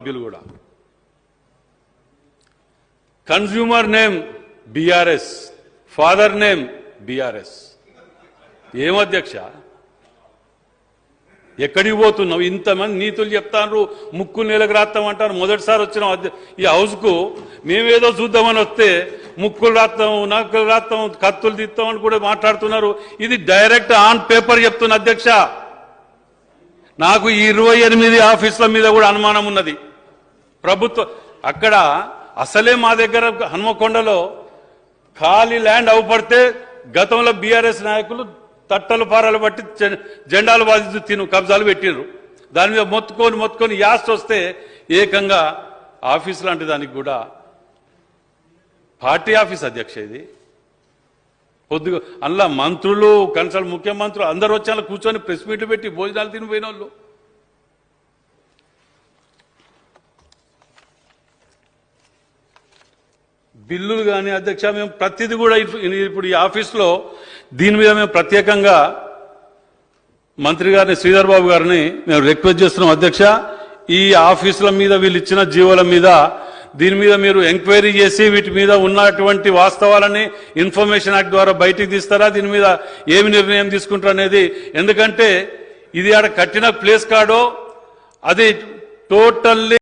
సభ్యులు కూడా consumer name BRS, father name BRS. ఏం అధ్యక్ష, ఎక్కడికి పోతున్నావు? ఇంతమంది నీతులు చెప్తాను, ముక్కు నేలకు రాస్తామంటారు. మొదటిసారి వచ్చిన ఈ హౌస్కు మేమేదో చూద్దామని వస్తే ముక్కులు రాస్తాం, నక్కులు రాస్తాం, కత్తులు తీస్తామని కూడా మాట్లాడుతున్నారు. ఇది డైరెక్ట్ ఆన్ పేపర్ చెప్తున్న అధ్యక్ష. నాకు ఈ 28 ఆఫీసుల మీద కూడా అనుమానం ఉన్నది. ప్రభుత్వం అక్కడ అసలే మా దగ్గర హనుమకొండలో ఖాళీ ల్యాండ్ అవపడితే గతంలో బీఆర్ఎస్ నాయకులు తట్టలు పారాలు బట్టి జెండాలు బాధిస్తూ కబ్జాలు పెట్టిండ్రు. దాని మీద మొత్తుకొని యాస్ట్ వస్తే ఏకంగా ఆఫీస్ లాంటి దానికి కూడా పార్టీ ఆఫీస్ అధ్యక్ష. ఇది పొద్దుగా అందులో మంత్రులు, కన్సల్ట్ ముఖ్యమంత్రులు అందరూ వచ్చి అలా కూర్చొని ప్రెస్ మీట్లు పెట్టి భోజనాలు తినిపోయిన వాళ్ళు. బిల్లులు కానీ అధ్యక్ష, మేము ప్రతిదీ కూడా ఇప్పుడు ఈ ఆఫీస్లో దీని మీద మేము ప్రత్యేకంగా మంత్రి గారిని, శ్రీధర్ బాబు గారిని మేము రిక్వెస్ట్ చేస్తున్నాం అధ్యక్ష. ఈ ఆఫీసుల మీద వీళ్ళు ఇచ్చిన జీవోల మీద దీని మీద మీరు ఎంక్వైరీ చేసి వీటి మీద ఉన్నటువంటి వాస్తవాలని ఇన్ఫర్మేషన్ యాక్ట్ ద్వారా బయటికి తీస్తారా, దీని మీద ఏమి నిర్ణయం తీసుకుంటారు అనేది. ఎందుకంటే ఇది ఆడ కట్టిన ప్లేస్ కాడో అది టోటల్లీ